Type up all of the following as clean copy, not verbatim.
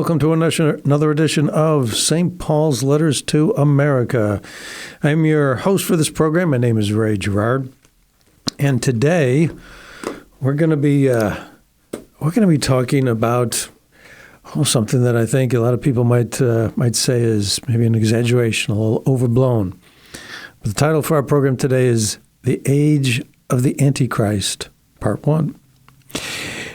Welcome to another edition of St. Paul's Letters to America. I'm your host for this program. My name is Gerard, and today we're going to be talking about something that I think a lot of people might say is maybe an exaggeration, a little overblown. But the title for our program today is "The Age of the Antichrist," Part 1.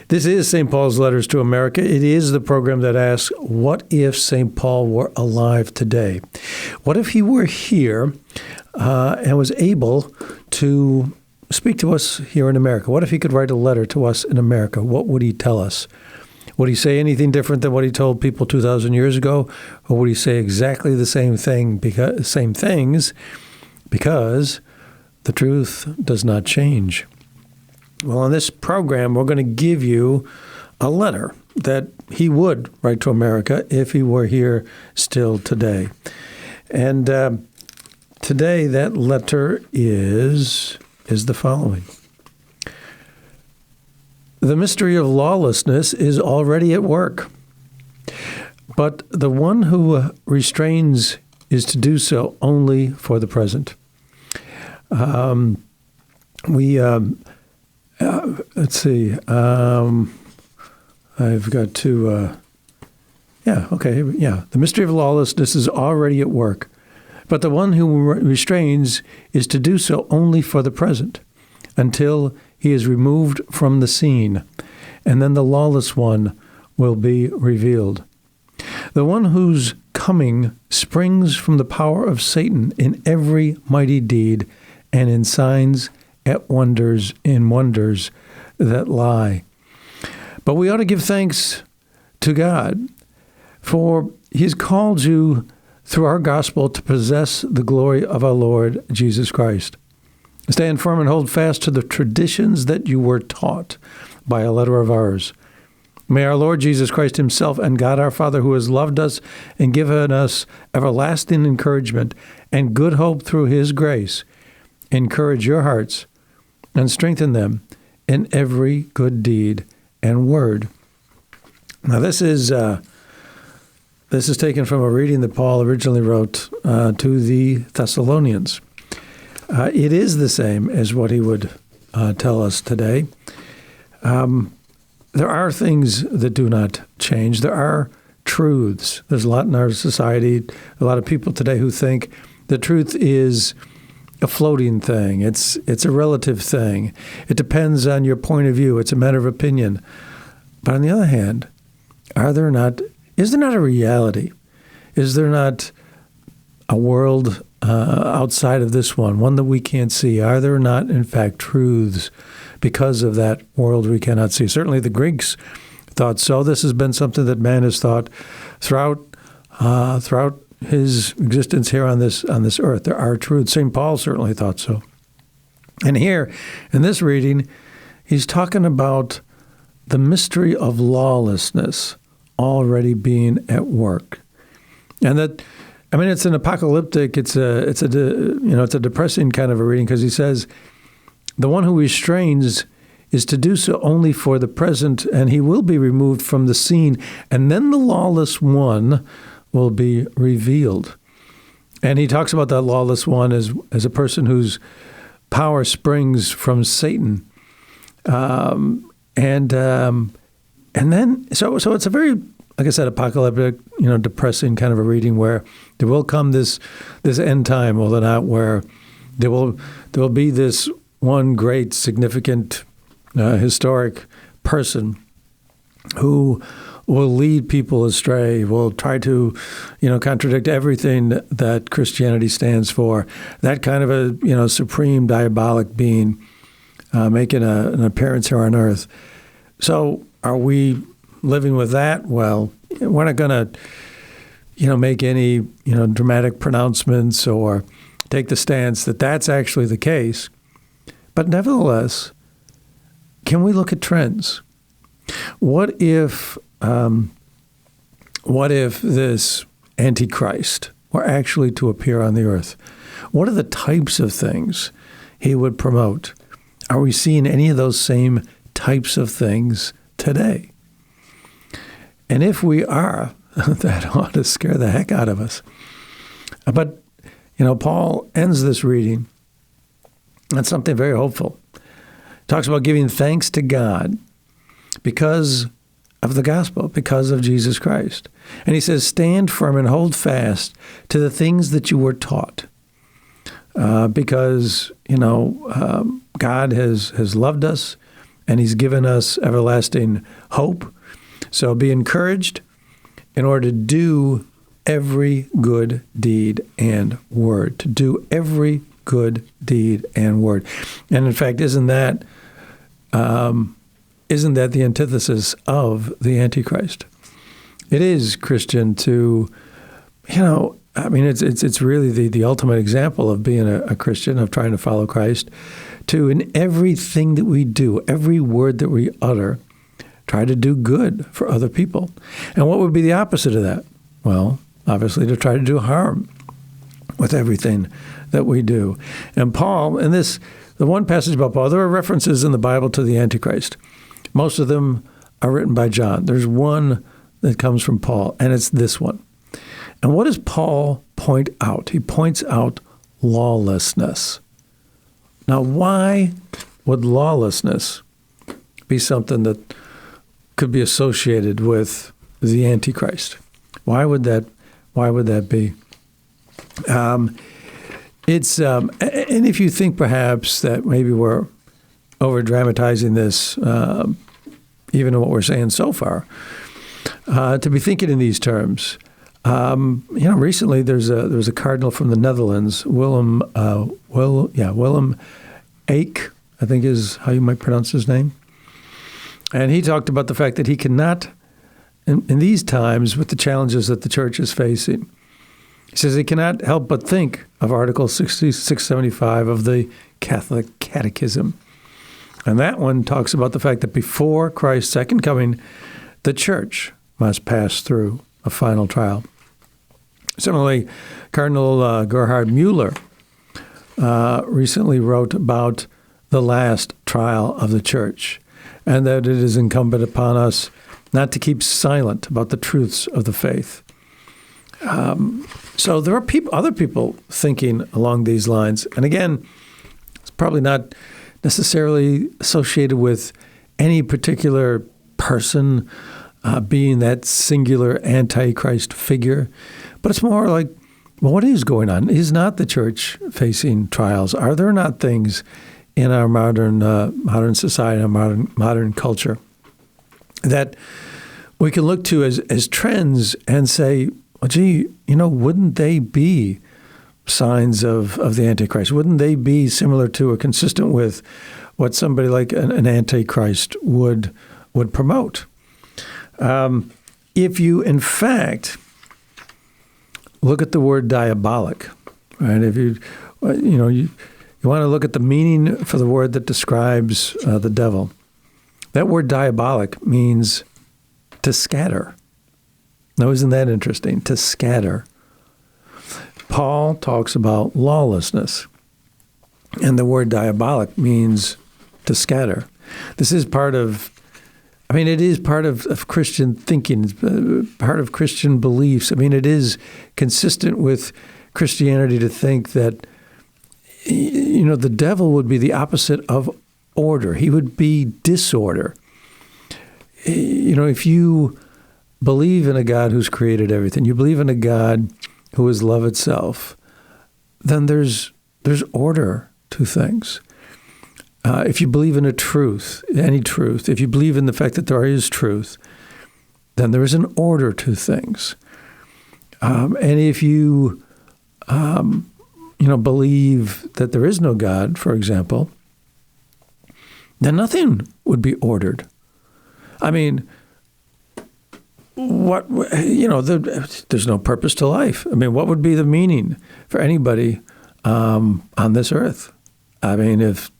This is St. Paul's Letters to America. It is the program that asks, what if St. Paul were alive today? What if he were here and was able to speak to us here in America? What if he could write a letter to us in America? What would he tell us? Would he say anything different than what he told people 2,000 years ago? Or would he say exactly the same things because the truth does not change? Well, on this program, we're going to give you a letter that he would write to America if he were here still today. And today, that letter is the following. The mystery of lawlessness is already at work, but the one who restrains is to do so only for the present. Let's see. I've got to. The mystery of lawlessness is already at work, but the one who restrains is to do so only for the present, until he is removed from the scene, and then the lawless one will be revealed. The one whose coming springs from the power of Satan in every mighty deed and in signs in wonders that lie. But we ought to give thanks to God, for he's called you through our gospel to possess the glory of our Lord Jesus Christ. Stand firm and hold fast to the traditions that you were taught by a letter of ours. May our Lord Jesus Christ himself and God our Father, who has loved us and given us everlasting encouragement and good hope through his grace, encourage your hearts and strengthen them in every good deed and word. Now, this is taken from a reading that Paul originally wrote to the Thessalonians. It is the same as what he would tell us today. There are things that do not change. There are truths. There's a lot in our society, a lot of people today who think the truth is a floating thing. It's a relative thing. It depends on your point of view. It's a matter of opinion. But on the other hand, is there not a reality? Is there not a world outside of this one that we can't see? Are there not, in fact, truths because of that world we cannot see? Certainly the Greeks thought so. This has been something that man has thought throughout his existence here on this earth. There are truths. St. Paul certainly thought so. And here, in this reading, he's talking about the mystery of lawlessness already being at work. And that, it's an apocalyptic, it's a depressing kind of a reading, because he says, the one who restrains is to do so only for the present, and he will be removed from the scene, and then the lawless one will be revealed. And he talks about that lawless one as a person whose power springs from Satan. And then it's a very, like I said, apocalyptic, depressing kind of a reading, where there will come this end time, will there not, where there will be this one great, significant, historic person who will lead people astray, will try to, contradict everything that Christianity stands for. That kind of a, supreme diabolic being making an appearance here on earth. So are we living with that? Well, we're not going to, make any, dramatic pronouncements or take the stance that that's actually the case. But nevertheless, can we look at trends? What if this Antichrist were actually to appear on the earth? What are the types of things he would promote? Are we seeing any of those same types of things today? And if we are, that ought to scare the heck out of us. But, Paul ends this reading on something very hopeful. Talks about giving thanks to God because of the gospel, because of Jesus Christ. And he says, stand firm and hold fast to the things that you were taught. Because, God has loved us and he's given us everlasting hope. So be encouraged in order to do every good deed and word. To do every good deed and word. And in fact, isn't that the antithesis of the Antichrist? It is, Christian, to, it's really the ultimate example of being a Christian, of trying to follow Christ, to in everything that we do, every word that we utter, try to do good for other people. And what would be the opposite of that? Well, obviously to try to do harm with everything that we do. And Paul, the one passage about Paul, there are references in the Bible to the Antichrist. Most of them are written by John. There's one that comes from Paul, and it's this one. And what does Paul point out? He points out lawlessness. Now, why would lawlessness be something that could be associated with the Antichrist? Why would that be? And if you think perhaps that maybe we're over-dramatizing this, even in what we're saying so far, to be thinking in these terms. Recently there was a cardinal from the Netherlands, Willem Eijk, I think is how you might pronounce his name. And he talked about the fact that he cannot, in these times with the challenges that the church is facing, he says he cannot help but think of Article 675 of the Catholic Catechism. And that one talks about the fact that before Christ's second coming, the church must pass through a final trial. Similarly, Cardinal Gerard Mueller recently wrote about the last trial of the church, and that it is incumbent upon us not to keep silent about the truths of the faith. So there are other people thinking along these lines. And again, it's probably not necessarily associated with any particular person being that singular Antichrist figure, but it's more like, well, what is going on? Is not the church facing trials? Are there not things in our modern society, our modern culture, that we can look to as trends and say, well, gee, wouldn't they be signs of the Antichrist? Wouldn't they be similar to or consistent with what somebody like an Antichrist would promote? If you, in fact, look at the word diabolic, right? If you want to look at the meaning for the word that describes the devil, that word diabolic means to scatter. Now, isn't that interesting? To scatter. Paul talks about lawlessness, and the word diabolic means to scatter. This is part of, it is part of Christian thinking, it's part of Christian beliefs. It is consistent with Christianity to think that, the devil would be the opposite of order. He would be disorder. If you believe in a God who's created everything, you believe in a God who is love itself, then there's order to things. If you believe in a truth, any truth, if you believe in the fact that there is truth, then there is an order to things. And if you, believe that there is no God, for example, then nothing would be ordered. I mean, there's no purpose to life. I mean, what would be the meaning for anybody on this earth? I mean, if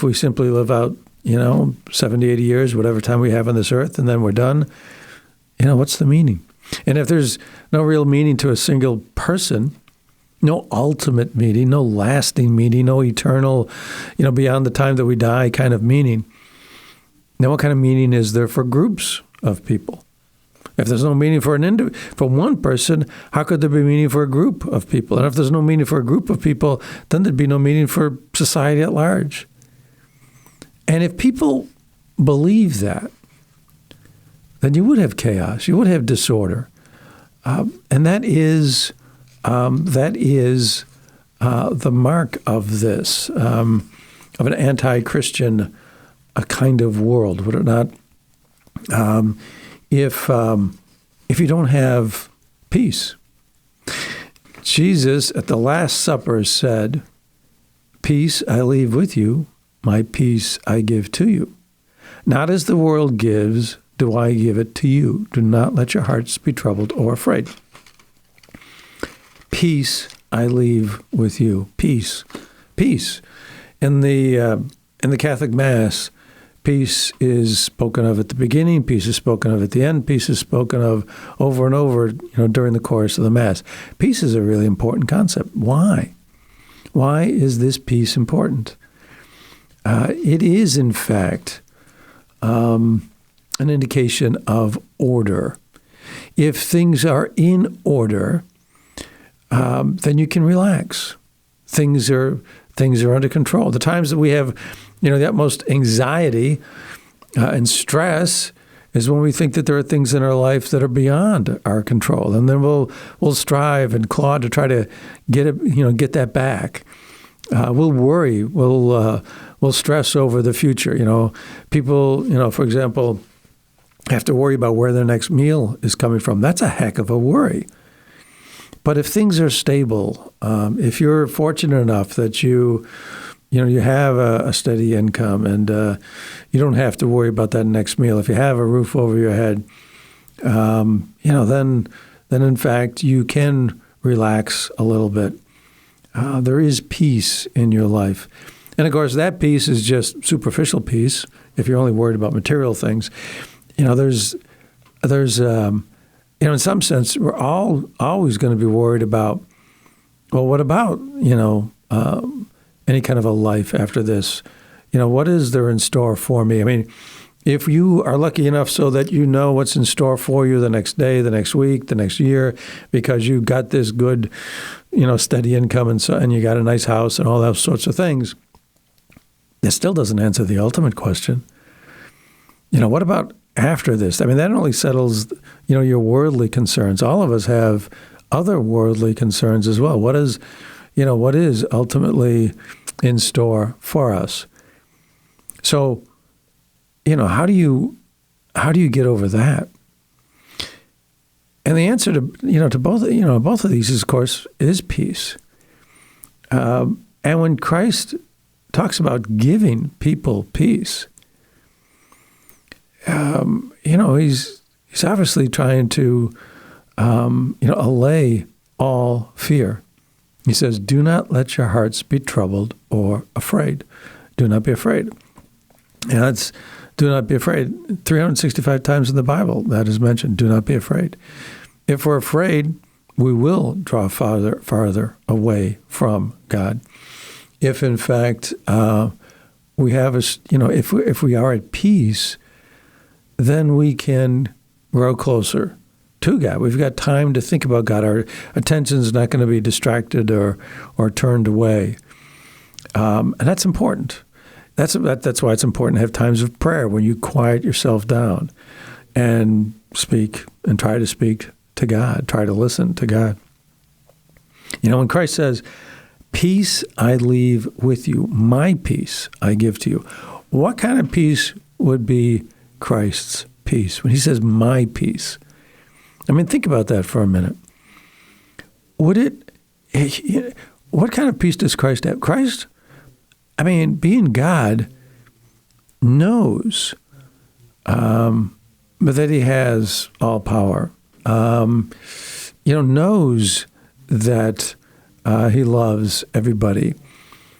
we simply live out, 70, 80 years, whatever time we have on this earth, and then we're done, what's the meaning? And if there's no real meaning to a single person, no ultimate meaning, no lasting meaning, no eternal, beyond the time that we die kind of meaning, then what kind of meaning is there for groups of people? If there's no meaning for for one person, how could there be meaning for a group of people? And if there's no meaning for a group of people, then there'd be no meaning for society at large. And if people believe that, then you would have chaos, you would have disorder, and that is the mark of this, of an anti-Christian kind of world, would it not? If you don't have peace. Jesus at the Last Supper said, "Peace I leave with you, my peace I give to you. Not as the world gives, do I give it to you. Do not let your hearts be troubled or afraid." Peace I leave with you. Peace. Peace. In the Catholic Mass, peace is spoken of at the beginning, peace is spoken of at the end, peace is spoken of over and over, during the course of the Mass. Peace is a really important concept. Why? Why is this peace important? It is, in fact, an indication of order. If things are in order, then you can relax. Things are under control. The times that we have, the utmost anxiety and stress is when we think that there are things in our life that are beyond our control, and then we'll strive and claw to try to get that back. We'll worry. We'll stress over the future. People, for example, have to worry about where their next meal is coming from. That's a heck of a worry. But if things are stable, if you're fortunate enough that you have a steady income and you don't have to worry about that next meal, if you have a roof over your head, then in fact you can relax a little bit. There is peace in your life. And of course, that peace is just superficial peace. If you're only worried about material things, there's in some sense, we're always going to be worried about, well, what about, any kind of a life after this? What is there in store for me? I mean, if you are lucky enough so that you know what's in store for you the next day, the next week, the next year, because you got this good, steady income and you got a nice house and all those sorts of things, it still doesn't answer the ultimate question. What about after this? I mean, that only settles, your worldly concerns. All of us have other worldly concerns as well. What is ultimately in store for us? So, how do you get over that? And the answer to both of these, of course, is peace. And when Christ talks about giving people peace, he's obviously trying to, allay all fear. He says, "Do not let your hearts be troubled or afraid." Do not be afraid. And that's do not be afraid. 365 times in the Bible that is mentioned. Do not be afraid. If we're afraid, we will draw farther away from God. If in fact we have if we are at peace, then we can grow closer to God. We've got time to think about God. Our attention is not going to be distracted or turned away, and that's important. That's why it's important to have times of prayer when you quiet yourself down and speak and try to speak to God, try to listen to God. When Christ says, "Peace I leave with you, my peace I give to you," what kind of peace would be Christ's peace when he says, "My peace"? I mean, think about that for a minute. What kind of peace does Christ have? Christ, being God, knows but that he has all power. Knows that he loves everybody.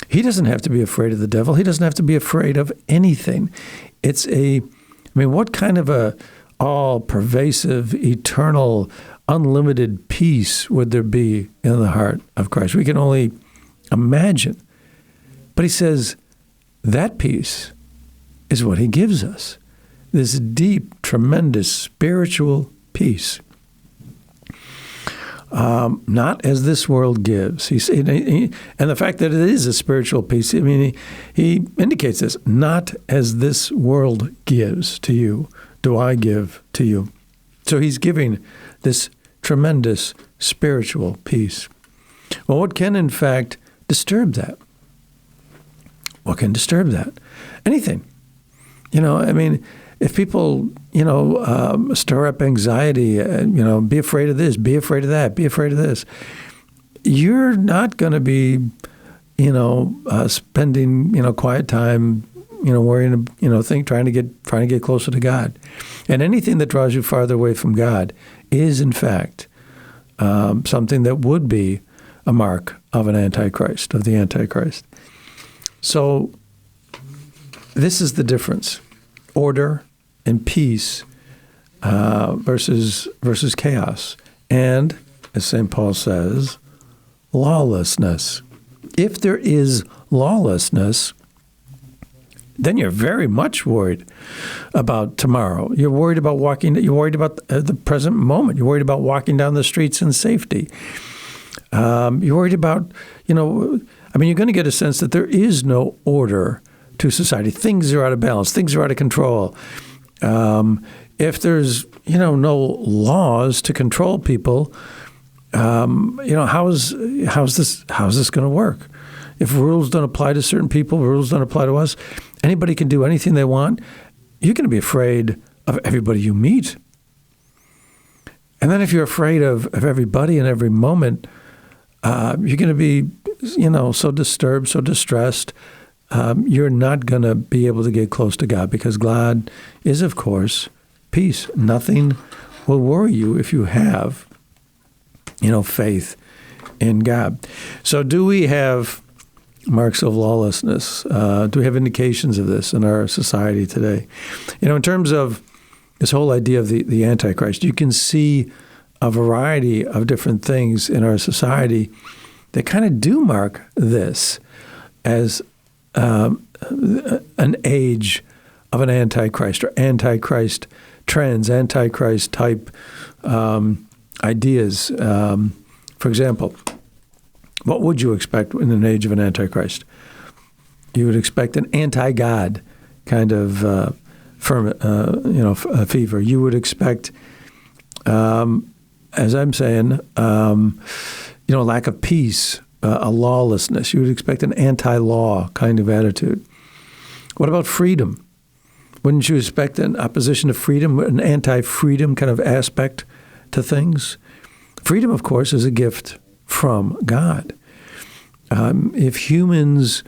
He doesn't have to be afraid of the devil. He doesn't have to be afraid of anything. What kind of a all-pervasive, eternal, unlimited peace would there be in the heart of Christ? We can only imagine. But he says that peace is what he gives us, this deep, tremendous spiritual peace. Not as this world gives. And the fact that it is a spiritual peace, he indicates this, not as this world gives to you, do I give to you. So he's giving this tremendous spiritual peace. Well, what can, in fact, disturb that? What can disturb that? Anything. If people, stir up anxiety, be afraid of this, be afraid of that, be afraid of this, you're not going to be, spending, quiet time, worrying, trying to get closer to God. And anything that draws you farther away from God is, in fact, something that would be a mark of an Antichrist, of the Antichrist. So this is the difference. Order and peace versus chaos. And, as St. Paul says, lawlessness. If there is lawlessness, then you're very much worried about tomorrow. You're worried about you're worried about the present moment. You're worried about walking down the streets in safety. You're worried about, you're going to get a sense that there is no order to society. Things are out of balance. Things are out of control. If there's, no laws to control people, how's this going to work? If rules don't apply to certain people, rules don't apply to us, anybody can do anything they want, you're going to be afraid of everybody you meet. And then if you're afraid of everybody in every moment, you're going to be, so disturbed, so distressed, you're not going to be able to get close to God, because God is, of course, peace. Nothing will worry you if you have, faith in God. So do we have marks of lawlessness? Do we have indications of this in our society today? In terms of this whole idea of the Antichrist, you can see a variety of different things in our society that kind of do mark this as an age of an Antichrist, or Antichrist trends, Antichrist type ideas. For example, what would you expect in an age of an Antichrist? You would expect an anti-God kind of fever. You would expect, as I'm saying, lack of peace, a lawlessness. You would expect an anti-law kind of attitude. What about freedom? Wouldn't you expect an opposition to freedom, an anti-freedom kind of aspect to things? Freedom, of course, is a gift from God. If humans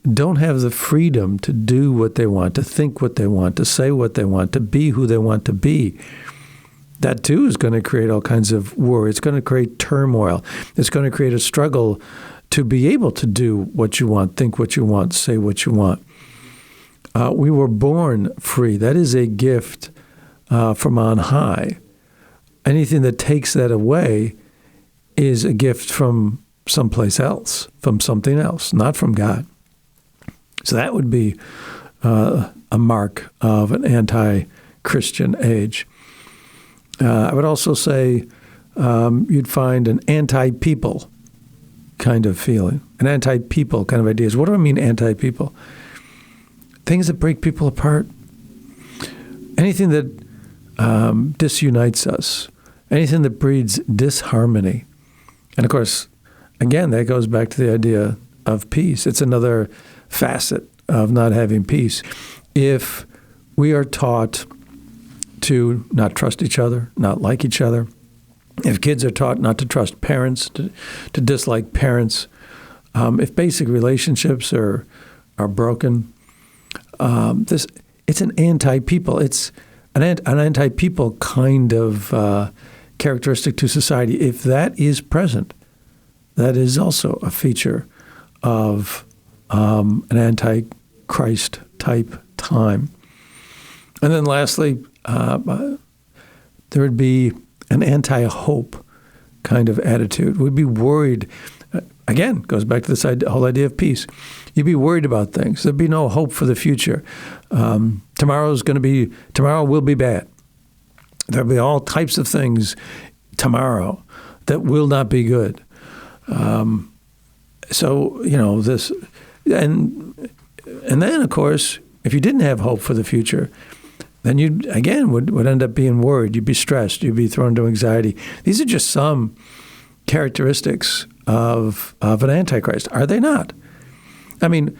don't have the freedom to do what they want, to think what they want, to say what they want, to be who they want to be, that too is going to create all kinds of worry. It's going to create turmoil. It's going to create a struggle to be able to do what you want, think what you want, say what you want. We were born free. That is a gift from on high. Anything that takes that away is a gift from someplace else, from something else, not from God. So that would be a mark of an anti-Christian age. I would also say you'd find an anti-people kind of feeling, an anti-people kind of ideas. What do I mean anti-people? Things that break people apart. Anything that disunites us. Anything that breeds disharmony. And of course, again, that goes back to the idea of peace. It's another facet of not having peace. If we are taught to not trust each other, not like each other, if kids are taught not to trust parents, to dislike parents, if basic relationships are broken, this it's an anti-people. It's an anti-people kind of characteristic to society. If that is present, that is also a feature of an Antichrist type time. And then lastly, there would be an anti-hope kind of attitude. We'd be worried. Again, goes back to this whole idea of peace. You'd be worried about things. There'd be no hope for the future. Tomorrow will be bad. There'll be all types of things tomorrow that will not be good. So, this, and then, of course, if you didn't have hope for the future, then you, again, would end up being worried. You'd be stressed. You'd be thrown into anxiety. These are just some characteristics of an Antichrist. Are they not? I mean,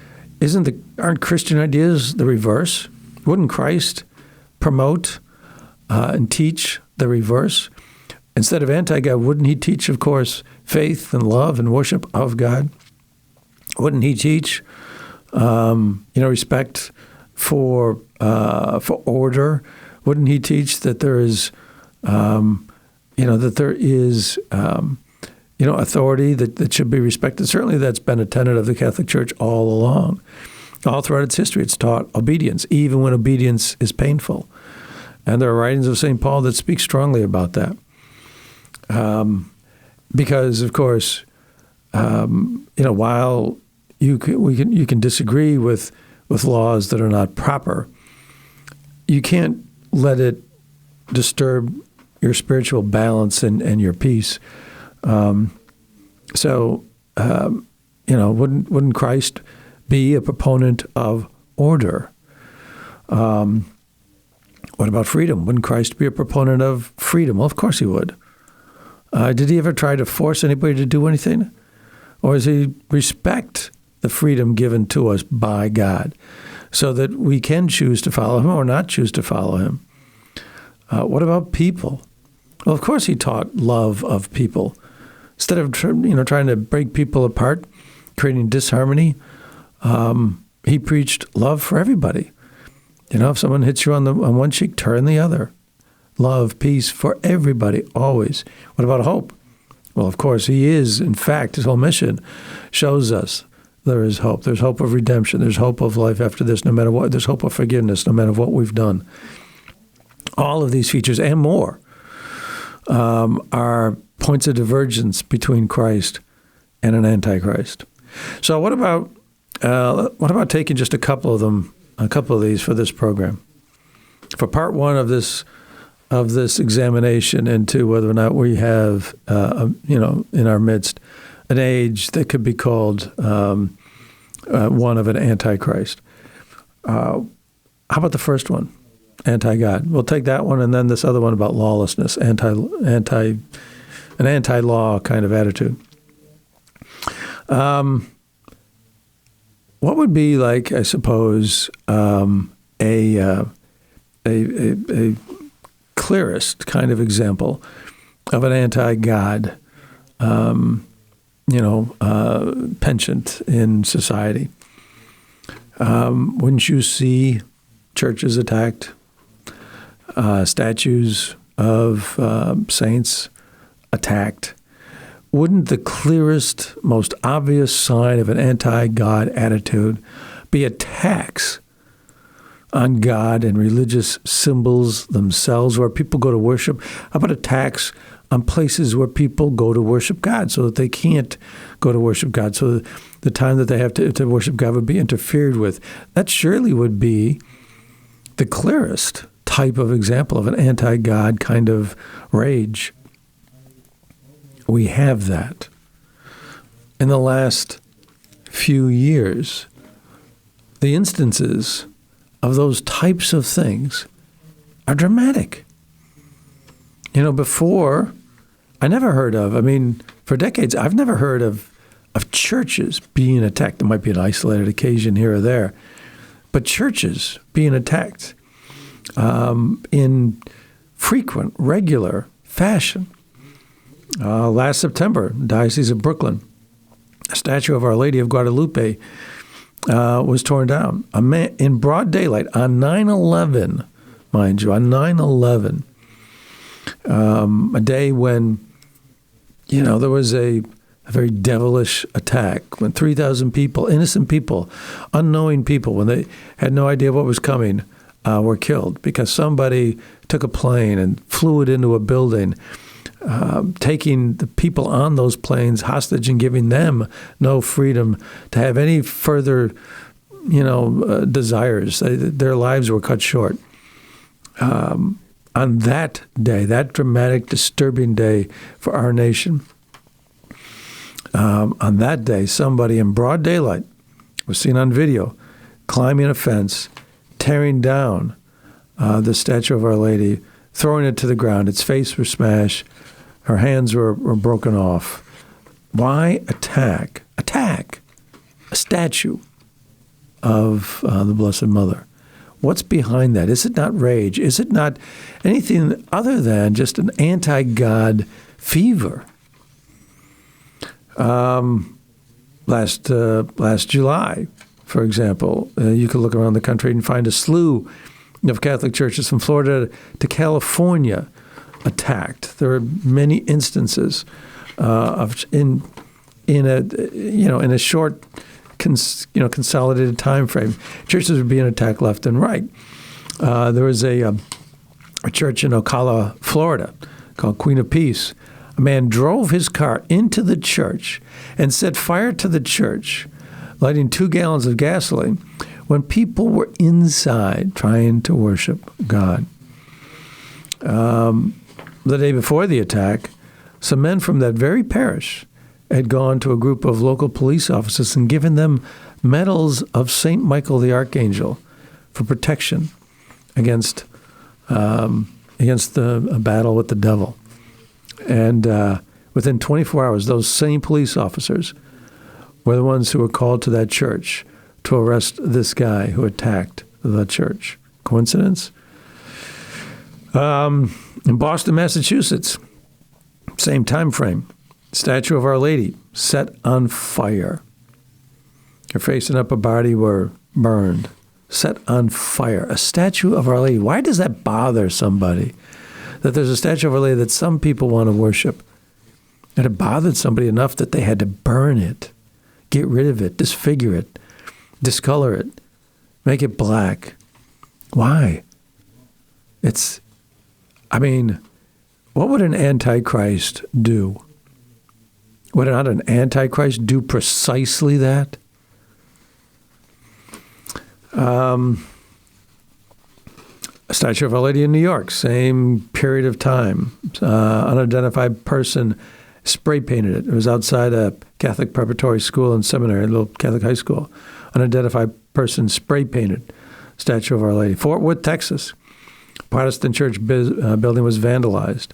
aren't Christian ideas the reverse? Wouldn't Christ promote and teach the reverse? Instead of anti-God, wouldn't he teach, of course, faith and love and worship of God? Wouldn't he teach, respect for order? Wouldn't he teach that there is, authority that should be respected? Certainly, that's been a tenet of the Catholic Church all along. All throughout its history, it's taught obedience, even when obedience is painful. And there are writings of St. Paul that speak strongly about that. Because, of course, while you can disagree with laws that are not proper, you can't let it disturb your spiritual balance and your peace. Wouldn't Christ be a proponent of order? What about freedom? Wouldn't Christ be a proponent of freedom? Well, of course he would. Did he ever try to force anybody to do anything? Or does he respect the freedom given to us by God so that we can choose to follow him or not choose to follow him? What about people? Well, of course he taught love of people. Instead of trying to break people apart, creating disharmony, he preached love for everybody. If someone hits you on one cheek, turn the other. Love, peace for everybody, always. What about hope? Well, of course, he is, in fact, his whole mission shows us there is hope. There's hope of redemption. There's hope of life after this, no matter what. There's hope of forgiveness, no matter what we've done. All of these features and more are points of divergence between Christ and an Antichrist. So what about taking just a couple of these for this program? For part one of this examination into whether or not we have, in our midst, an age that could be called one of an Antichrist. How about the first one, anti-God? We'll take that one, and then this other one about lawlessness, an anti-law kind of attitude. What would be like, I suppose, a clearest kind of example of an anti-God, penchant in society? Wouldn't you see churches attacked, statues of saints attacked? Wouldn't the clearest, most obvious sign of an anti-God attitude be attacks on God and religious symbols themselves, where people go to worship? How about attacks on places where people go to worship God so that they can't go to worship God, so that the time that they have to worship God would be interfered with? That surely would be the clearest type of example of an anti-God kind of rage. We have that. In the last few years, the instances of those types of things are dramatic. Before, I never heard of, for decades, I've never heard of churches being attacked. There might be an isolated occasion here or there, but churches being attacked in frequent, regular fashion. Last September, Diocese of Brooklyn, a statue of Our Lady of Guadalupe was torn down. A man in broad daylight on 9/11, mind you, on 9/11, a day when, there was a very devilish attack, when 3,000 people, innocent people, unknowing people, when they had no idea what was coming, were killed because somebody took a plane and flew it into a building, taking the people on those planes hostage and giving them no freedom to have any further, desires. Their lives were cut short. On that day, that dramatic, disturbing day for our nation, on that day, somebody in broad daylight was seen on video climbing a fence, tearing down the statue of Our Lady, throwing it to the ground. Its face was smashed. Her hands were broken off. Why attack a statue of the Blessed Mother? What's behind that? Is it not rage? Is it not anything other than just an anti-God fever? Last July, for example, you could look around the country and find a slew of Catholic churches from Florida to California attacked. There are many instances in a short, consolidated time frame. Churches are being attacked left and right. There was a church in Ocala, Florida, called Queen of Peace. A man drove his car into the church and set fire to the church, lighting 2 gallons of gasoline when people were inside trying to worship God. The day before the attack, some men from that very parish had gone to a group of local police officers and given them medals of St. Michael the Archangel for protection against the battle with the devil. And within 24 hours, those same police officers were the ones who were called to that church to arrest this guy who attacked the church. Coincidence? In Boston, Massachusetts, same time frame, statue of Our Lady set on fire. Her face and upper body were burned, set on fire. A statue of Our Lady. Why does that bother somebody? That there's a statue of Our Lady that some people want to worship. And it bothered somebody enough that they had to burn it, get rid of it, disfigure it, discolor it, make it black. Why? What would an Antichrist do? Would not an Antichrist do precisely that? A statue of Our Lady in New York, same period of time. Unidentified person spray painted it. It was outside a Catholic preparatory school and seminary, a little Catholic high school. Unidentified person spray painted statue of Our Lady. Fort Worth, Texas, Protestant church building was vandalized.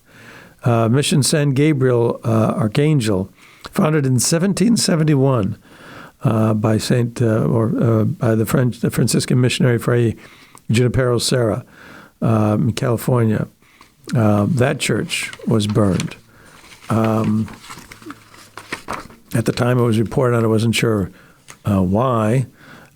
Mission San Gabriel Archangel, founded in 1771 by by the Franciscan missionary Fray Junipero Serra in California. That church was burned. At the time it was reported on, I wasn't sure why,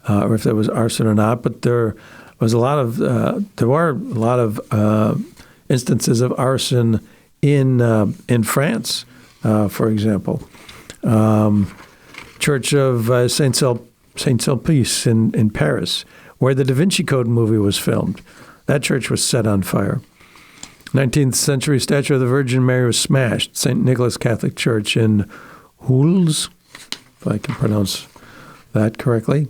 or if there was arson or not, but there were a lot of instances of arson in France, for example. Church of Saint Sulpice in Paris, where the Da Vinci Code movie was filmed. That church was set on fire. 19th century statue of the Virgin Mary was smashed. St. Nicholas Catholic Church in Huls, if I can pronounce that correctly.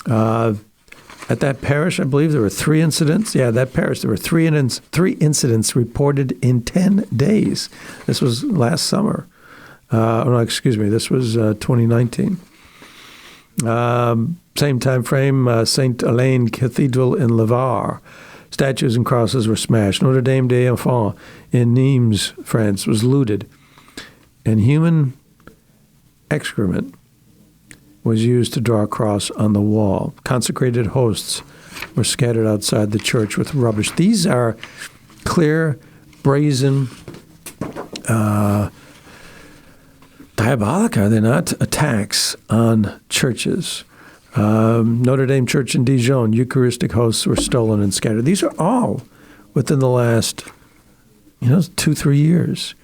At that parish, I believe there were 3 incidents. Yeah, that parish, there were 3 incidents reported in 10 days. This was last summer. This was 2019. Same time frame, St. Elaine Cathedral in Lavar. Statues and crosses were smashed. Notre Dame des Enfants in Nimes, France, was looted. And human excrement was used to draw a cross on the wall. Consecrated hosts were scattered outside the church with rubbish. These are clear, brazen, diabolic, are they not, attacks on churches. Notre Dame Church in Dijon, Eucharistic hosts were stolen and scattered. These are all within the last, 2-3 years.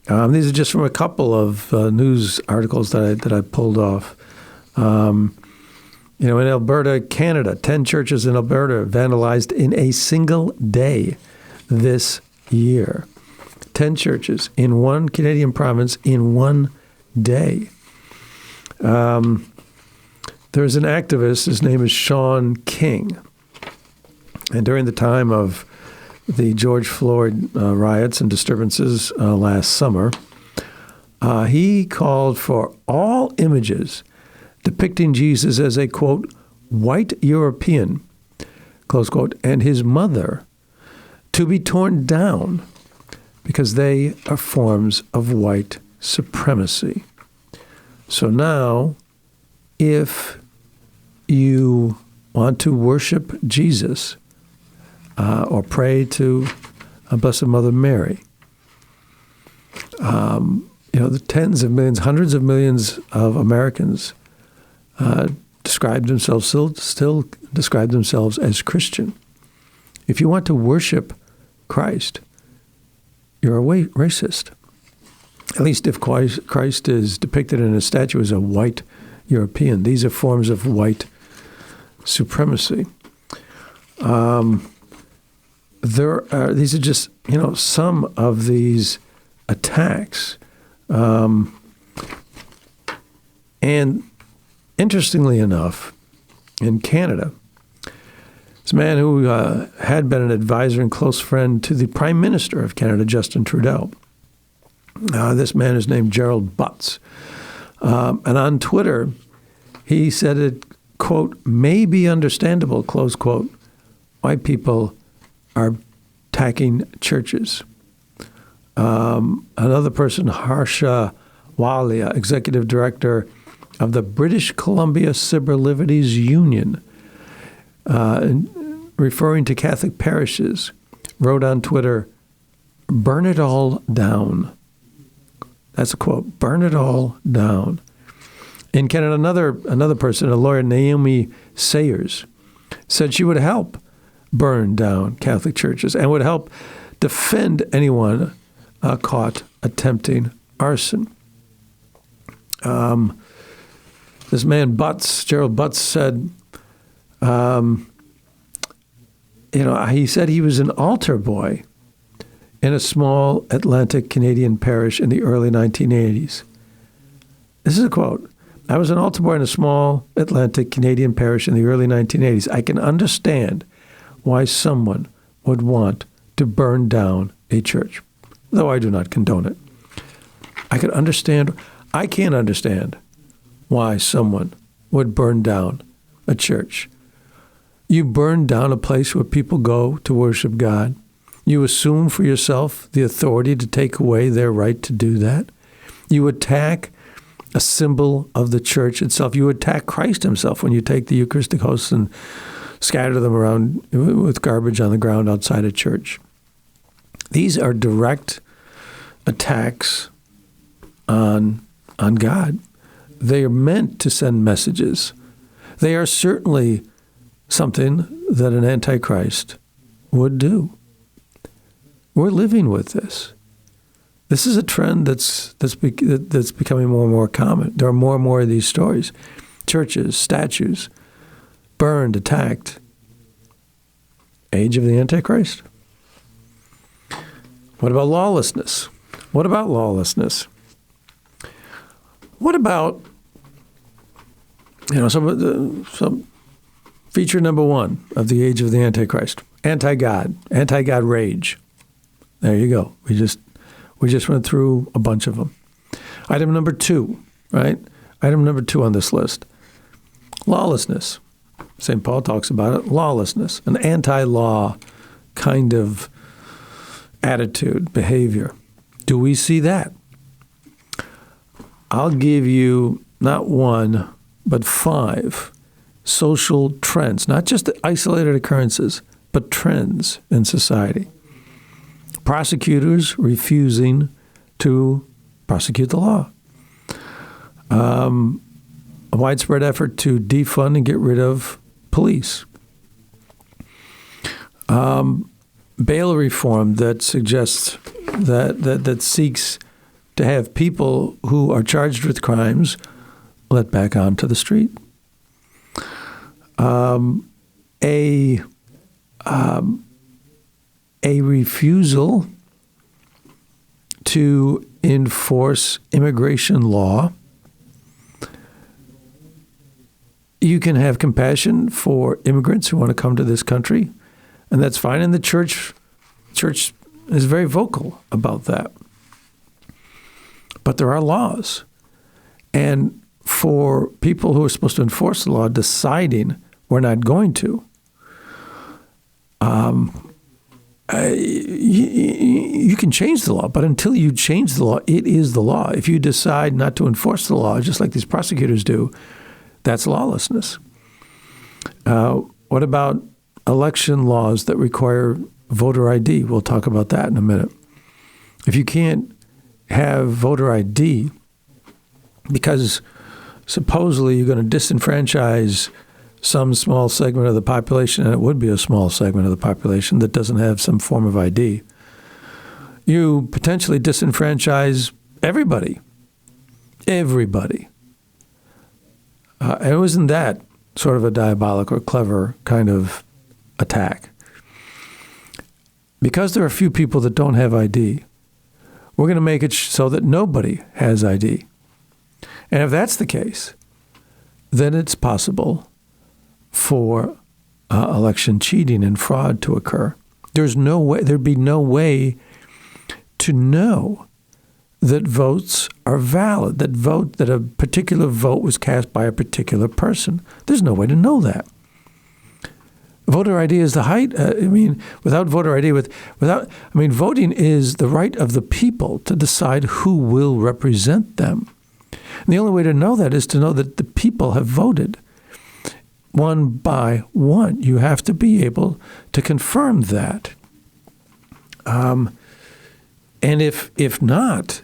These are just from a couple of news articles that I pulled off. In Alberta, Canada, 10 churches in Alberta vandalized in a single day this year. 10 churches in one Canadian province in one day. There's an activist, his name is Sean King. And during the time of the George Floyd riots and disturbances last summer, he called for all images depicting Jesus as a, quote, white European, close quote, and his mother to be torn down because they are forms of white supremacy. So now, if you want to worship Jesus or pray to a Blessed Mother Mary, the tens of millions, hundreds of millions of Americans still describe themselves as Christian. If you want to worship Christ, you're a racist. At least if Christ is depicted in a statue as a white European. These are forms of white supremacy. These are just, some of these attacks. And interestingly enough, in Canada, this man who had been an advisor and close friend to the Prime Minister of Canada, Justin Trudeau, this man is named Gerald Butts. And on Twitter, he said it, quote, may be understandable, close quote, why people are attacking churches. Another person, Harsha Walia, executive director of the British Columbia Civil Liberties Union, referring to Catholic parishes, wrote on Twitter, burn it all down. That's a quote, burn it all down. In Canada, another person, a lawyer, Naomi Sayers, said she would help burn down Catholic churches and would help defend anyone caught attempting arson. This man Butts, Gerald Butts, said, he said he was an altar boy in a small Atlantic Canadian parish in the early 1980s. This is a quote. I was an altar boy in a small Atlantic Canadian parish in the early 1980s. I can understand why someone would want to burn down a church, though I do not condone it. I can't understand why someone would burn down a church. You burn down a place where people go to worship God. You assume for yourself the authority to take away their right to do that. You attack a symbol of the church itself. You attack Christ himself when you take the Eucharistic hosts and scatter them around with garbage on the ground outside a church. These are direct attacks on God. They are meant to send messages. They are certainly something that an Antichrist would do. We're living with this. This is a trend that's becoming more and more common. There are more and more of these stories. Churches, statues, burned, attacked. Age of the Antichrist. What about lawlessness? What about lawlessness? What about, some feature number one of the age of the Antichrist? Anti-God rage. There you go. We just went through a bunch of them. Item number two, right? Item number two on this list. Lawlessness. St. Paul talks about it. Lawlessness. An anti-law kind of attitude, behavior. Do we see that? I'll give you not one, but 5 social trends, not just isolated occurrences, but trends in society. Prosecutors refusing to prosecute the law. a widespread effort to defund and get rid of police. Bail reform that suggests that seeks to have people who are charged with crimes let back onto the street. A refusal to enforce immigration law. You can have compassion for immigrants who want to come to this country, and that's fine. And the church is very vocal about that. But there are laws. And for people who are supposed to enforce the law deciding we're not going to, you can change the law, but until you change the law, it is the law. If you decide not to enforce the law, just like these prosecutors do, that's lawlessness. What about election laws that require voter ID? We'll talk about that in a minute. If you can't have voter ID because supposedly you're going to disenfranchise some small segment of the population, and it would be a small segment of the population that doesn't have some form of ID, you potentially disenfranchise everybody. Everybody. And wasn't that sort of a diabolic or clever kind of attack? Because there are a few people that don't have ID, we're going to make it so that nobody has ID. And if that's the case, then it's possible for election cheating and fraud to occur. There'd be no way to know that votes are valid, that a particular vote was cast by a particular person. There's no way to know that. Voter ID is the height. Without voter ID, voting is the right of the people to decide who will represent them. And the only way to know that is to know that the people have voted one by one. You have to be able to confirm that. And if not,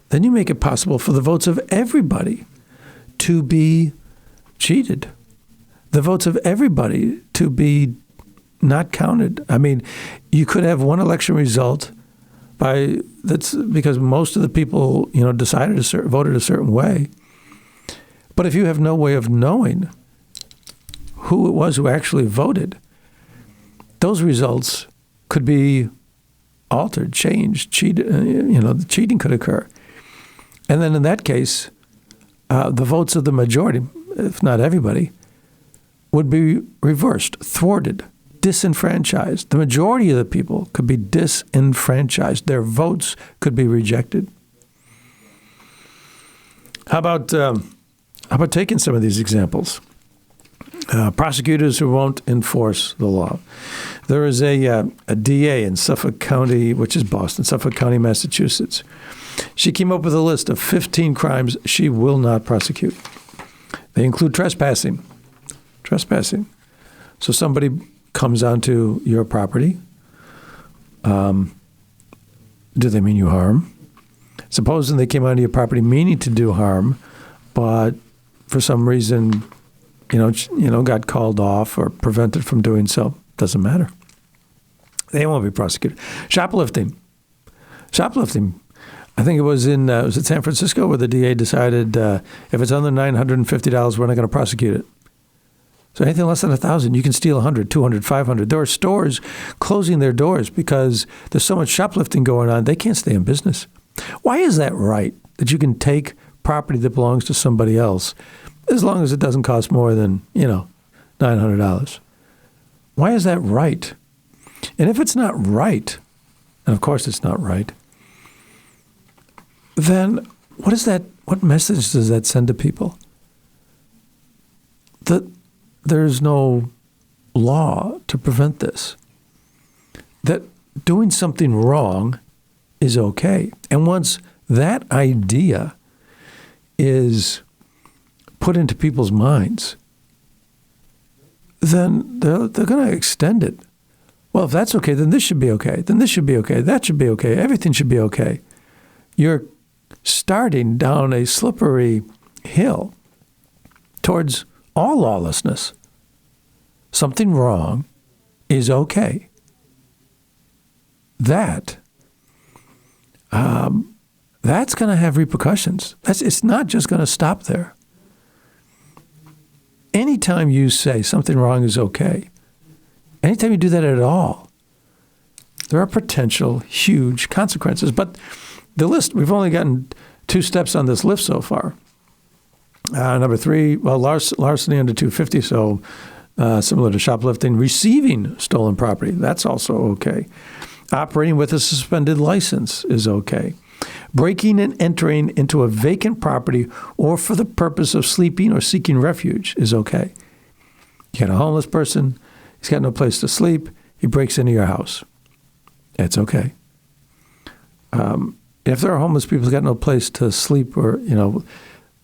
then you make it possible for the votes of everybody to be cheated. The votes of everybody to be not counted. You could have one election result that's because most of the people, decided voted a certain way. But if you have no way of knowing who it was who actually voted, those results could be altered, changed, cheated. The cheating could occur. And then in that case, the votes of the majority, if not everybody, would be reversed, thwarted, disenfranchised. The majority of the people could be disenfranchised. Their votes could be rejected. How about taking some of these examples? Prosecutors who won't enforce the law. There is a DA in Suffolk County, which is Boston, Suffolk County, Massachusetts. She came up with a list of 15 crimes she will not prosecute. They include trespassing. So somebody comes onto your property. Do they mean you harm? Supposing they came onto your property meaning to do harm, but for some reason, got called off or prevented from doing so. Doesn't matter. They won't be prosecuted. Shoplifting. I think it was was it San Francisco where the DA decided if it's under $950, we're not going to prosecute it. So anything less than $1,000, you can steal 100, 200, 500. There are stores closing their doors because there's so much shoplifting going on, they can't stay in business. Why is that right, that you can take property that belongs to somebody else as long as it doesn't cost more than, $900? Why is that right? And if it's not right, and of course it's not right, then what message does that send to people? That there's no law to prevent this. That doing something wrong is okay. And once that idea is put into people's minds, then they're going to extend it. Well, if that's okay, then this should be okay. Then this should be okay. That should be okay. Everything should be okay. You're starting down a slippery hill towards all lawlessness. Something wrong is okay. That's going to have repercussions. It's not just going to stop there. Anytime you say something wrong is okay, anytime you do that at all, there are potential huge consequences. But the list, we've only gotten 2 steps on this list so far. Number 3, well, larceny under $250, so similar to shoplifting. Receiving stolen property, that's also okay. Operating with a suspended license is okay. Breaking and entering into a vacant property or for the purpose of sleeping or seeking refuge is okay. You got a homeless person, he's got no place to sleep, he breaks into your house. It's okay. If there are homeless people who've got no place to sleep or,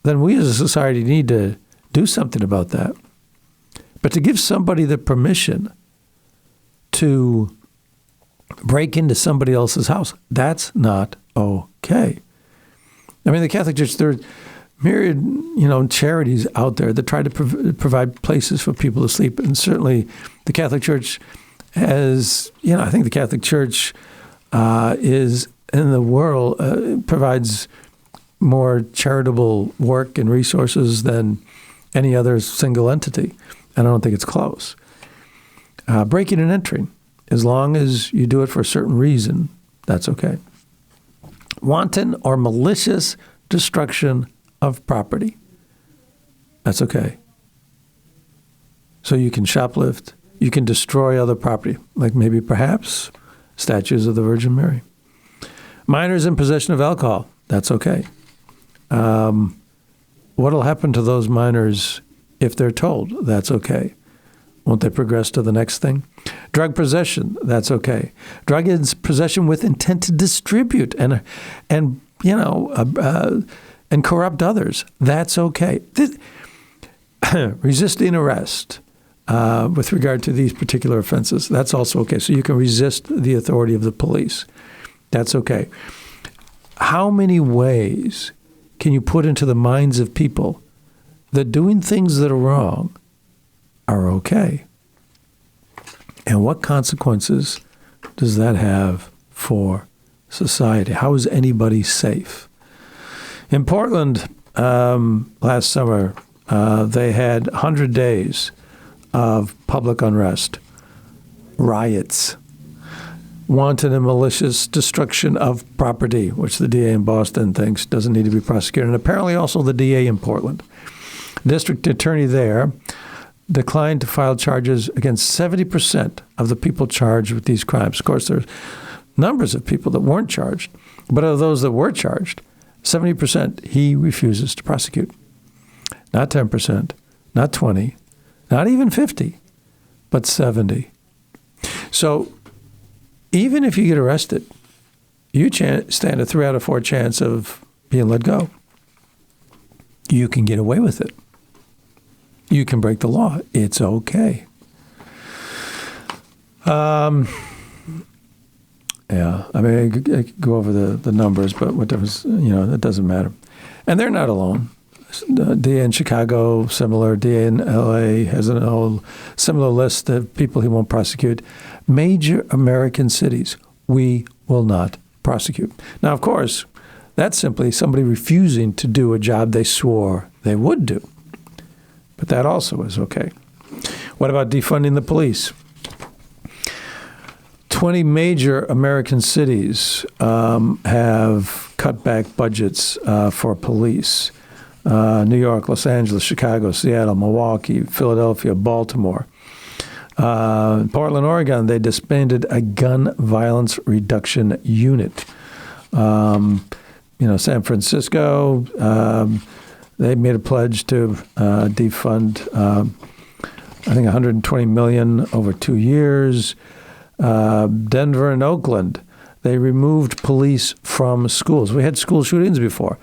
then we as a society need to do something about that. But to give somebody the permission to break into somebody else's house, that's not okay. I mean, the Catholic Church, there are myriad, charities out there that try to provide places for people to sleep. And certainly the Catholic Church has, I think the Catholic Church is in the world, provides more charitable work and resources than any other single entity. And I don't think it's close. Breaking and entering, as long as you do it for a certain reason, that's okay. Wanton or malicious destruction of property, that's okay. So you can shoplift, you can destroy other property, like maybe perhaps statues of the Virgin Mary. Minors in possession of alcohol, that's okay. What'll happen to those minors if they're told that's okay? Won't they progress to the next thing? Drug possession, that's okay. Drug possession with intent to distribute and corrupt others, that's okay. Resisting arrest with regard to these particular offenses, that's also okay. So you can resist the authority of the police. That's okay. How many ways can you put into the minds of people that doing things that are wrong are okay? And what consequences does that have for society? How is anybody safe? In Portland last summer, they had 100 days of public unrest, riots, wanton and malicious destruction of property, which the DA in Boston thinks doesn't need to be prosecuted, and apparently also the DA in Portland. District attorney there declined to file charges against 70% of the people charged with these crimes. Of course, there's numbers of people that weren't charged, but of those that were charged, 70% he refuses to prosecute. Not 10%, not 20, not even 50, but 70. So even if you get arrested, you stand a 3 out of 4 chance of being let go. You can get away with it. You can break the law. It's okay. Yeah, I mean, I could go over the numbers, but what difference, it doesn't matter. And they're not alone. DA in Chicago, similar. DA in L.A. has a whole similar list of people he won't prosecute. Major American cities, we will not prosecute. Now, of course, that's simply somebody refusing to do a job they swore they would do. But that also is okay. What about defunding the police? 20 major American cities have cut back budgets for police. New York, Los Angeles, Chicago, Seattle, Milwaukee, Philadelphia, Baltimore. In Portland, Oregon, they disbanded a gun violence reduction unit. San Francisco, they made a pledge to defund, I think, $120 million over 2 years. Denver and Oakland, they removed police from schools. We had school shootings before,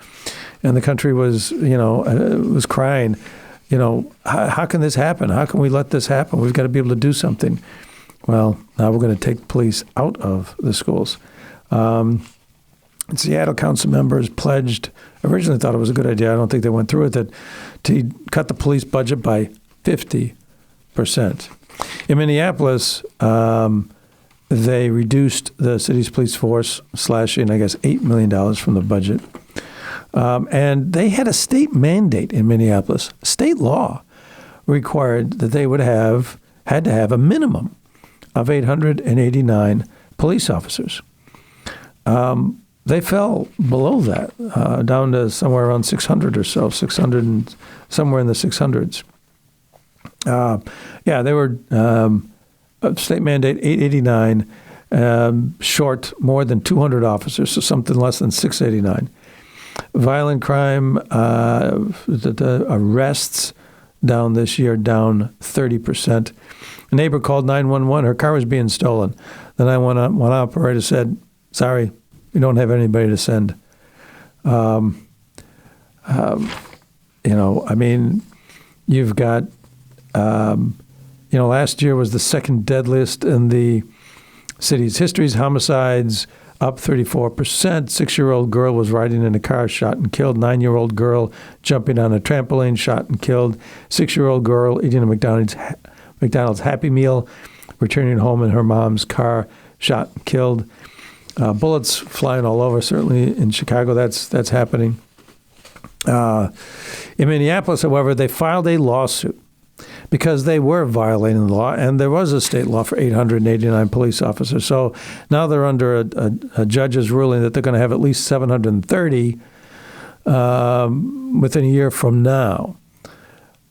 and the country was, was crying, how can this happen? How can we let this happen? We've got to be able to do something. Well, now we're going to take police out of the schools. Seattle council members pledged, originally thought it was a good idea, I don't think they went through with it, to cut the police budget by 50%. In Minneapolis, they reduced the city's police force, slashing, I guess, $8 million from the budget. And they had a state mandate in Minneapolis. State law required that they had to have a minimum of 889 police officers. They fell below that, down to somewhere around 600 or so, 600 and somewhere in the 600s. They were state mandate 889, short more than 200 officers, so something less than 689. Violent crime, the arrests down this year, down 30%. A neighbor called 911. Her car was being stolen. The 911 operator said, "Sorry, we don't have anybody to send." You've got, last year was the second deadliest in the city's histories. Homicides up 34%. 6-year-old girl was riding in a car, shot and killed. 9-year-old girl jumping on a trampoline, shot and killed. 6-year-old girl eating a McDonald's Happy Meal, returning home in her mom's car, shot and killed. Bullets flying all over, certainly in Chicago, that's happening. In Minneapolis, however, they filed a lawsuit because they were violating the law, and there was a state law for 889 police officers. So now they're under a judge's ruling that they're going to have at least 730 within a year from now.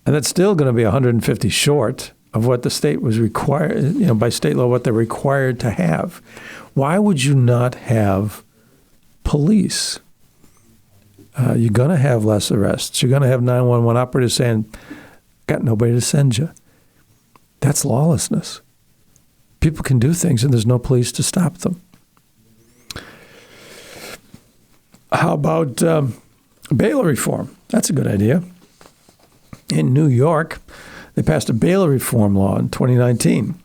And that's still going to be 150 short of what the state was required, by state law, what they're required to have. Why would you not have police? You're going to have less arrests. You're going to have 911 operators saying, "Got nobody to send you." That's lawlessness. People can do things and there's no police to stop them. How about bail reform? That's a good idea. In New York, they passed a bail reform law in 2019.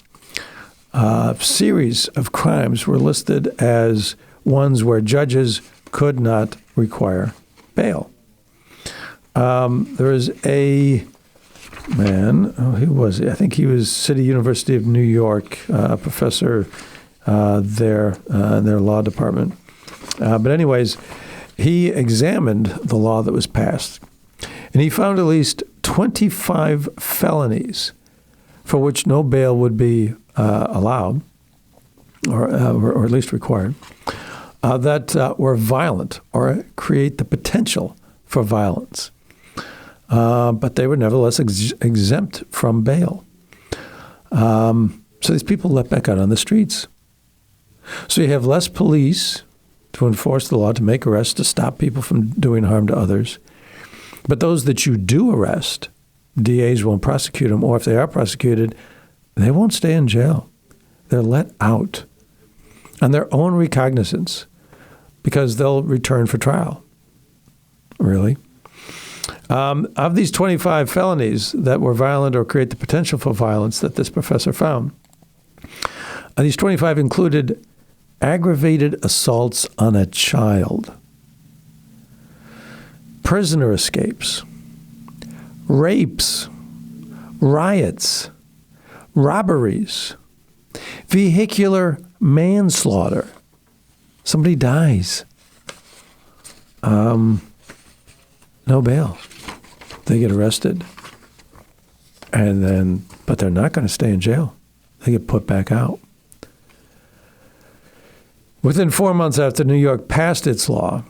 A series of crimes were listed as ones where judges could not require bail. There is a man, who was he? I think he was City University of New York, professor there in their law department. But anyways, he examined the law that was passed, and he found at least 25 felonies for which no bail would be allowed, or at least required, that were violent or create the potential for violence. But they were nevertheless exempt from bail. So these people let back out on the streets. So you have less police to enforce the law, to make arrests, to stop people from doing harm to others. But those that you do arrest, DAs won't prosecute them, or if they are prosecuted, they won't stay in jail. They're let out on their own recognizance because they'll return for trial. Really? Of these 25 felonies that were violent or create the potential for violence that this professor found, these 25 included aggravated assaults on a child, prisoner escapes, rapes, riots, robberies, vehicular manslaughter. Somebody dies. No bail. They get arrested. But they're not going to stay in jail. They get put back out. Within 4 months after New York passed its law,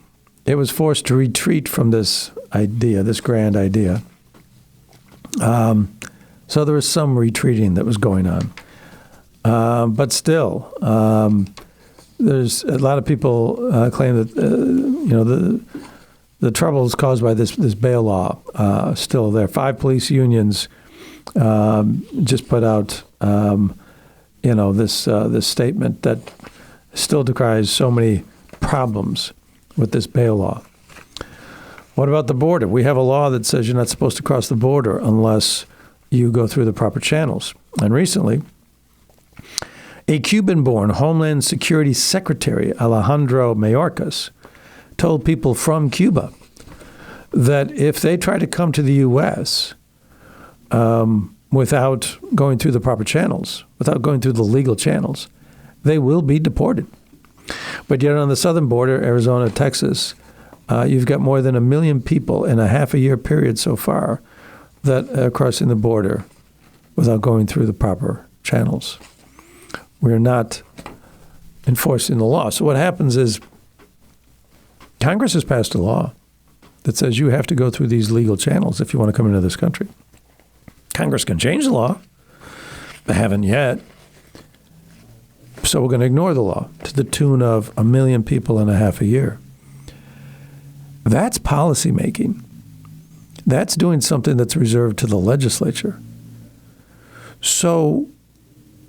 it was forced to retreat from this idea, this grand idea. So there was some retreating that was going on. But still, there's a lot of people claim that, the troubles caused by this bail law still there. 5 police unions just put out, this statement that still decries so many problems with this bail law. What about the border? We have a law that says you're not supposed to cross the border unless you go through the proper channels. And recently, a Cuban-born Homeland Security Secretary, Alejandro Mayorkas, told people from Cuba that if they try to come to the U.S. Without going through the proper channels, without going through the legal channels, they will be deported. But yet on the southern border, Arizona, Texas, you've got more than 1 million people in a half a year period so far that are crossing the border without going through the proper channels. We're not enforcing the law. So what happens is Congress has passed a law that says you have to go through these legal channels if you want to come into this country. Congress can change the law. They haven't yet. So we're going to ignore the law to the tune of 1 million people in a half a year. That's policy making. That's doing something that's reserved to the legislature. So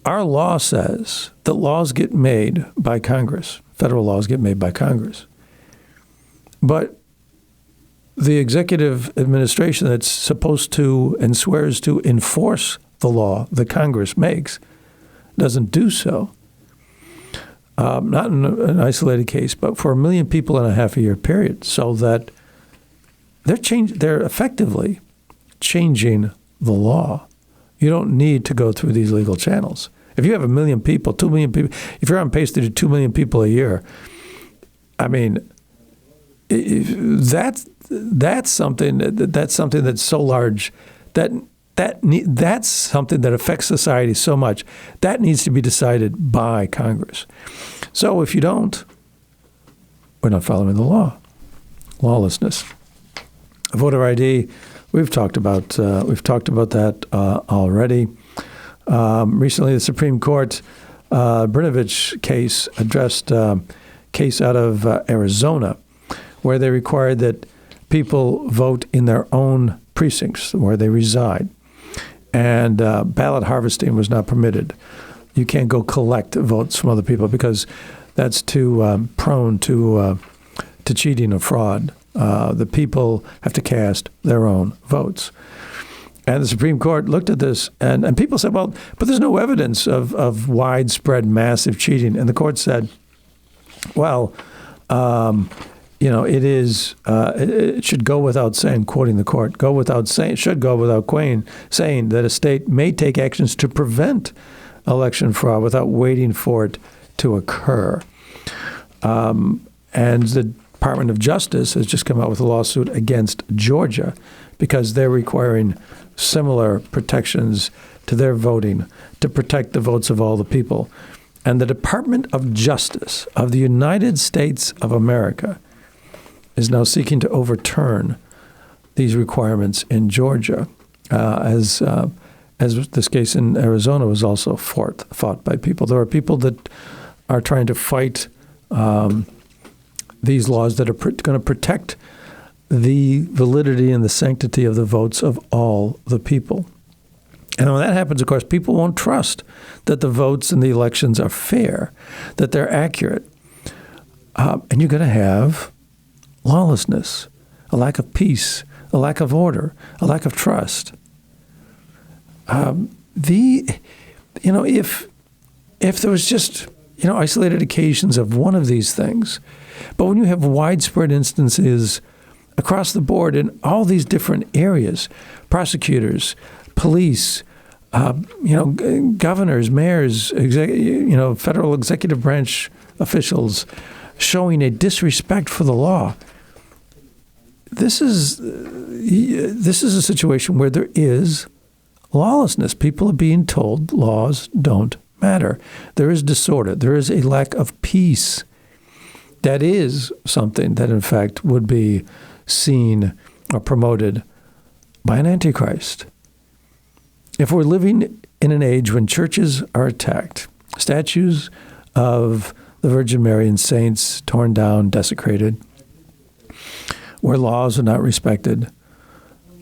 our law says that laws get made by Congress. Federal laws get made by Congress. But the executive administration that's supposed to and swears to enforce the law that Congress makes doesn't do so. Not in an isolated case, but for 1 million people in a half a year period, so that they're effectively changing the law. You don't need to go through these legal channels. If you have 1 million people, 2 million people, if you're on pace to do 2 million people a year, I mean, that's something that's so large that's something that affects society so much that needs to be decided by Congress. So if you don't, we're not following the law. Lawlessness. Voter ID. We've talked about that already. Recently, the Supreme Court Brnovich case addressed a case out of Arizona, where they required that people vote in their own precincts where they reside. And ballot harvesting was not permitted. You can't go collect votes from other people because that's too prone to cheating or fraud. The people have to cast their own votes. And the Supreme Court looked at this, and people said, well, but there's no evidence of widespread, massive cheating. And the court said, well, it should go without saying, quoting the court, should go without saying that a state may take actions to prevent election fraud without waiting for it to occur. And the Department of Justice has just come out with a lawsuit against Georgia because they're requiring similar protections to their voting to protect the votes of all the people. And the Department of Justice of the United States of America is now seeking to overturn these requirements in Georgia, as this case in Arizona was also fought by people. There are people that are trying to fight these laws that are going to protect the validity and the sanctity of the votes of all the people. And when that happens, of course, people won't trust that the votes in the elections are fair, that they're accurate. And you're going to have lawlessness, a lack of peace, a lack of order, a lack of trust. If there was just isolated occasions of one of these things, but when you have widespread instances across the board in all these different areas, prosecutors, police, governors, mayors, federal executive branch officials showing a disrespect for the law. This is a situation where there is lawlessness. People are being told laws don't matter. There is disorder. There is a lack of peace. That is something that, in fact, would be seen or promoted by an Antichrist. If we're living in an age when churches are attacked, statues of the Virgin Mary and saints torn down, desecrated, where laws are not respected,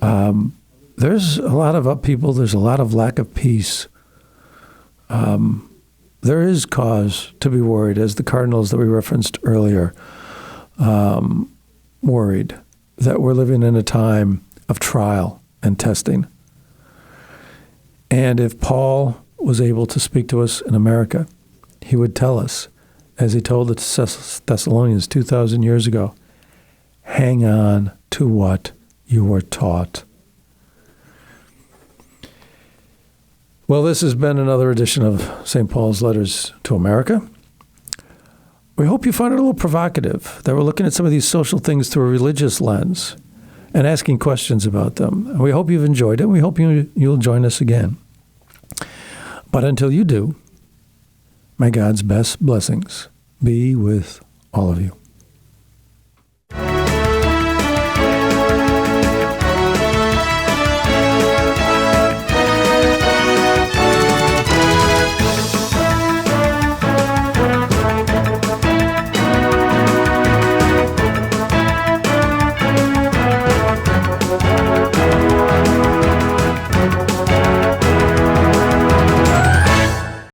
there's a lot of upheaval. There's a lot of lack of peace. There is cause to be worried, as the cardinals that we referenced earlier worried, that we're living in a time of trial and testing. And if Paul was able to speak to us in America, he would tell us, as he told the Thessalonians 2,000 years ago, hang on to what you were taught. Well, this has been another edition of St. Paul's Letters to America. We hope you found it a little provocative, that we're looking at some of these social things through a religious lens and asking questions about them. And we hope you've enjoyed it. We hope you'll join us again. But until you do, may God's best blessings be with all of you.